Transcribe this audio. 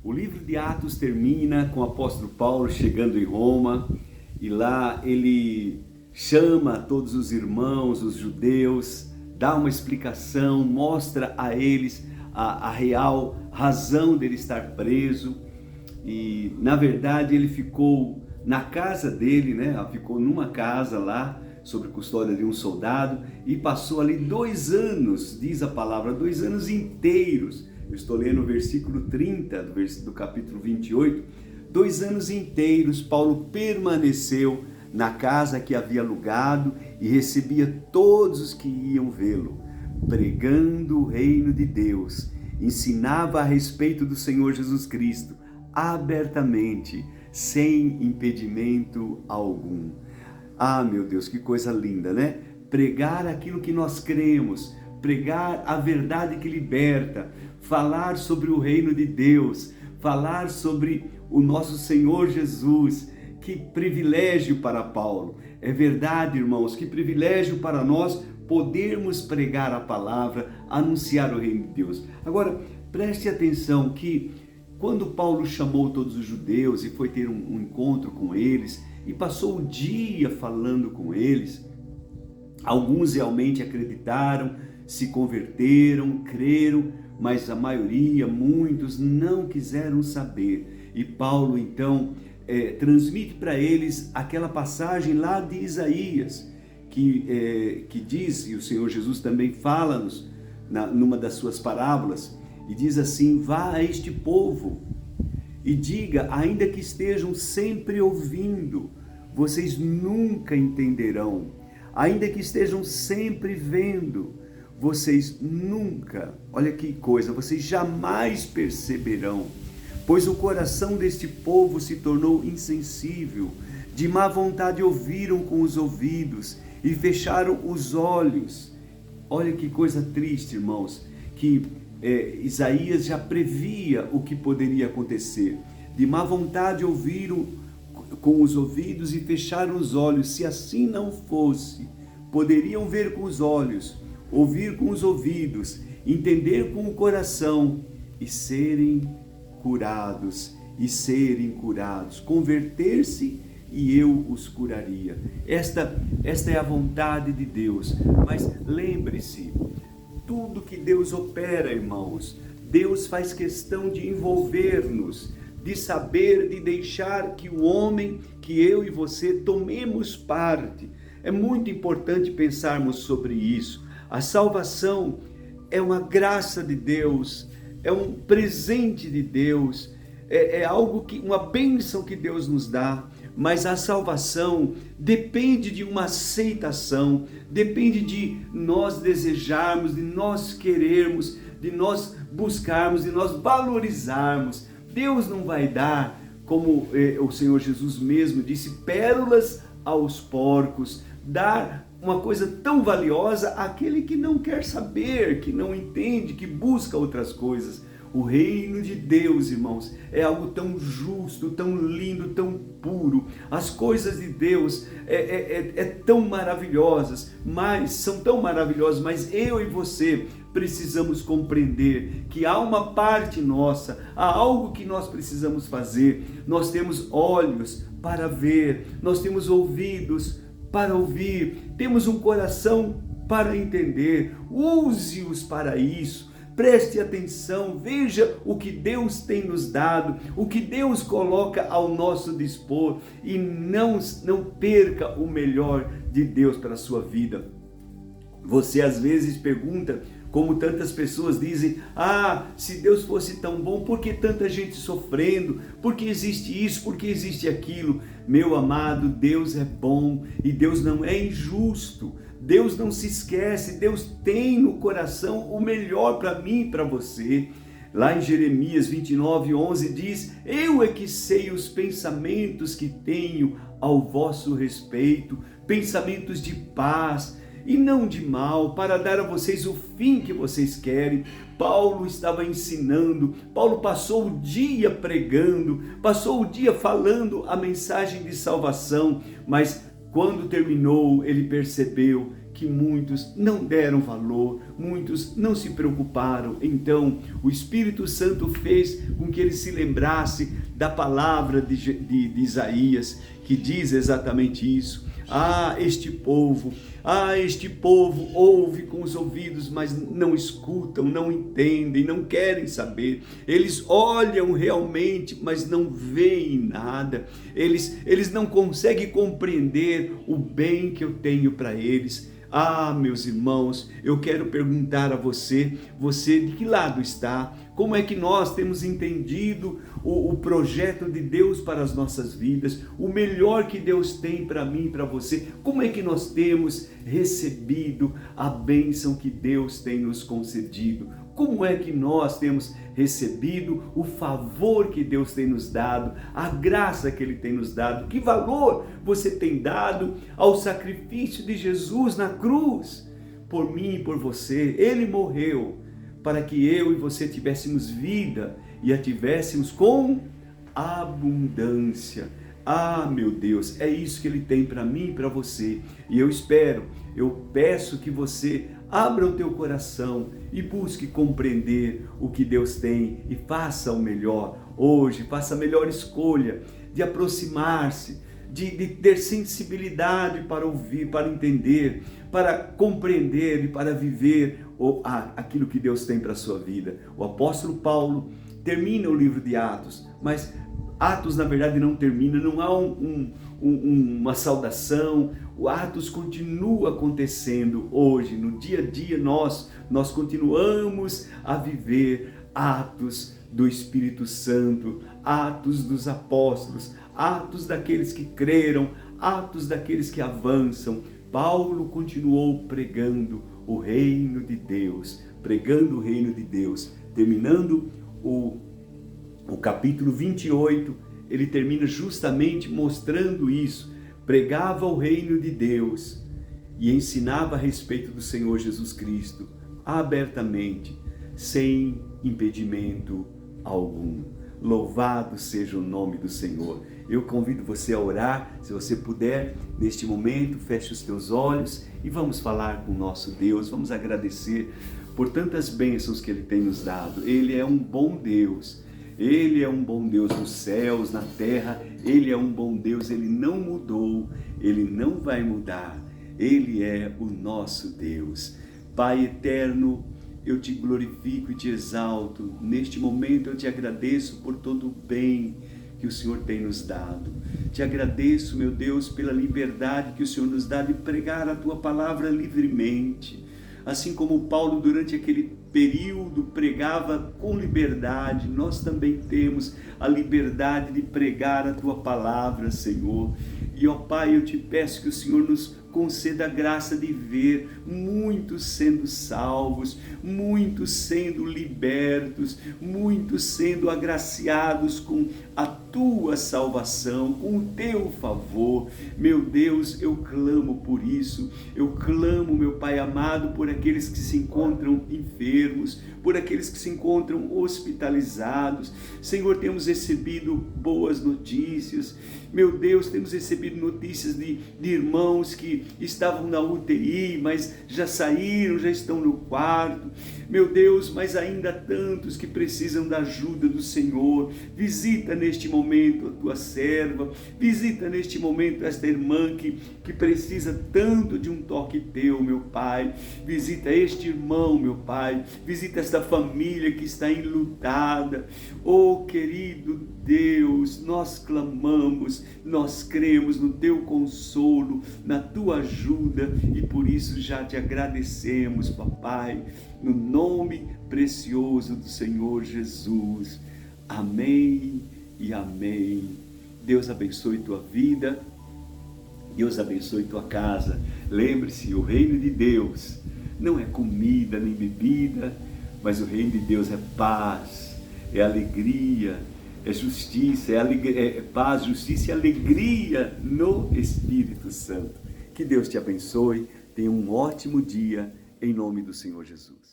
O livro de Atos termina com o apóstolo Paulo chegando em Roma e lá ele chama todos os irmãos, os judeus, dá uma explicação, mostra a eles a real razão dele estar preso e na verdade ele ficou na casa dele, né? Ficou numa casa lá sob custódia de um soldado e passou ali 2 anos, diz a palavra, 2 anos inteiros. Eu estou lendo o versículo 30 do capítulo 28. 2 anos inteiros Paulo permaneceu na casa que havia alugado e recebia todos os que iam vê-lo, pregando o reino de Deus, ensinava a respeito do Senhor Jesus Cristo, abertamente, sem impedimento algum. Ah, meu Deus, que coisa linda, né? Pregar aquilo que nós cremos, pregar a verdade que liberta, falar sobre o reino de Deus, falar sobre o nosso Senhor Jesus. Que privilégio para Paulo. É verdade, irmãos, que privilégio para nós podermos pregar a palavra, anunciar o reino de Deus. Agora, preste atenção que quando Paulo chamou todos os judeus e foi ter um encontro com eles e passou o dia falando com eles, alguns realmente acreditaram, se converteram, creram, mas a maioria, muitos, não quiseram saber. E Paulo, então, transmite para eles aquela passagem lá de Isaías, que diz, e o Senhor Jesus também fala-nos numa das suas parábolas, e diz assim: vá a este povo e diga, ainda que estejam sempre ouvindo, vocês nunca entenderão, ainda que estejam sempre vendo, vocês nunca, olha que coisa, vocês jamais perceberão, pois o coração deste povo se tornou insensível, de má vontade ouviram com os ouvidos e fecharam os olhos. Olha que coisa triste, irmãos, que Isaías já previa o que poderia acontecer. De má vontade ouviram com os ouvidos e fecharam os olhos. Se assim não fosse, poderiam ver com os olhos, ouvir com os ouvidos, entender com o coração e serem curados, converter-se e eu os curaria. Esta é a vontade de Deus. Mas lembre-se, tudo que Deus opera, irmãos, Deus faz questão de envolver-nos, de saber, de deixar que o homem, que eu e você tomemos parte. É muito importante pensarmos sobre isso. A salvação é uma graça de Deus, é um presente de Deus, é algo que, uma bênção que Deus nos dá, mas a salvação depende de uma aceitação, depende de nós desejarmos, de nós querermos, de nós buscarmos, de nós valorizarmos. Deus não vai dar, como o Senhor Jesus mesmo disse, pérolas aos porcos, dar uma coisa tão valiosa àquele que não quer saber, que não entende, que busca outras coisas. O reino de Deus, irmãos, é algo tão justo, tão lindo, tão puro. As coisas de Deus tão maravilhosas, são tão maravilhosas, mas eu e você precisamos compreender que há uma parte nossa, há algo que nós precisamos fazer. Nós temos olhos para ver, nós temos ouvidos para ouvir, temos um coração para entender. Use-os para isso. Preste atenção, veja o que Deus tem nos dado, o que Deus coloca ao nosso dispor e não perca o melhor de Deus para a sua vida. Você às vezes pergunta, como tantas pessoas dizem, se Deus fosse tão bom, por que tanta gente sofrendo? Por que existe isso? Por que existe aquilo? Meu amado, Deus é bom e Deus não é injusto. Deus não se esquece, Deus tem no coração o melhor para mim e para você. Lá em Jeremias 29:11 diz, eu é que sei os pensamentos que tenho ao vosso respeito, pensamentos de paz e não de mal, para dar a vocês o fim que vocês querem. Paulo estava ensinando, Paulo passou o dia pregando, passou o dia falando a mensagem de salvação, mas quando terminou, ele percebeu que muitos não deram valor, muitos não se preocuparam. Então, o Espírito Santo fez com que ele se lembrasse da palavra de Isaías, que diz exatamente isso. Este povo ouve com os ouvidos, mas não escutam, não entendem, não querem saber. Eles olham realmente, mas não veem nada. Eles não conseguem compreender o bem que eu tenho para eles. Meus irmãos, eu quero perguntar a você de que lado está? Como é que nós temos entendido o projeto de Deus para as nossas vidas? O melhor que Deus tem para mim e para você? Como é que nós temos recebido a bênção que Deus tem nos concedido? Como é que nós temos recebido o favor que Deus tem nos dado, a graça que Ele tem nos dado? Que valor você tem dado ao sacrifício de Jesus na cruz? Por mim e por você. Ele morreu para que eu e você tivéssemos vida e a tivéssemos com abundância. Meu Deus, é isso que Ele tem para mim e para você. E eu peço que você abra o teu coração e busque compreender o que Deus tem e faça o melhor hoje, faça a melhor escolha de aproximar-se, de ter sensibilidade para ouvir, para entender, para compreender e para viver aquilo que Deus tem para a sua vida. O apóstolo Paulo termina o livro de Atos, mas Atos na verdade não termina, não há uma saudação. O Atos continua acontecendo hoje, no dia a dia nós continuamos a viver atos do Espírito Santo, atos dos apóstolos, atos daqueles que creram, atos daqueles que avançam. Paulo continuou pregando o reino de Deus, terminando o capítulo 28, ele termina justamente mostrando isso. Pregava o reino de Deus e ensinava a respeito do Senhor Jesus Cristo abertamente, sem impedimento algum. Louvado seja o nome do Senhor. Eu convido você a orar, se você puder, neste momento, feche os teus olhos e vamos falar com o nosso Deus, vamos agradecer por tantas bênçãos que Ele tem nos dado. Ele é um bom Deus. Ele é um bom Deus nos céus, na terra. Ele é um bom Deus, Ele não mudou, Ele não vai mudar. Ele é o nosso Deus. Pai eterno, eu te glorifico e te exalto. Neste momento eu te agradeço por todo o bem que o Senhor tem nos dado. Te agradeço, meu Deus, pela liberdade que o Senhor nos dá de pregar a Tua palavra livremente. Assim como Paulo durante aquele período pregava com liberdade, nós também temos a liberdade de pregar a Tua palavra, Senhor. E, ó Pai, eu te peço que o Senhor nos conceda a graça de ver muitos sendo salvos, muitos sendo libertos, muitos sendo agraciados com a Tua salvação, com o Teu favor. Meu Deus, eu clamo por isso, eu clamo, meu Pai amado, por aqueles que se encontram enfermos, por aqueles que se encontram hospitalizados. Senhor, temos recebido boas notícias, meu Deus, temos recebido notícias de irmãos que estavam na UTI, mas já saíram, já estão no quarto. Meu Deus, mas ainda há tantos que precisam da ajuda do Senhor. Visita neste momento a Tua serva, visita neste momento esta irmã que precisa tanto de um toque Teu, meu Pai. Visita este irmão, meu Pai, visita esta família que está enlutada. Oh, querido Deus, nós clamamos, nós cremos no Teu consolo, na Tua ajuda e por isso já te agradecemos, papai, no nome precioso do Senhor Jesus. Amém e amém. Deus abençoe tua vida, Deus abençoe tua casa. Lembre-se, o reino de Deus não é comida nem bebida, mas o reino de Deus é paz, é alegria, é justiça, é paz, justiça e alegria no Espírito Santo. Que Deus te abençoe, tenha um ótimo dia, em nome do Senhor Jesus.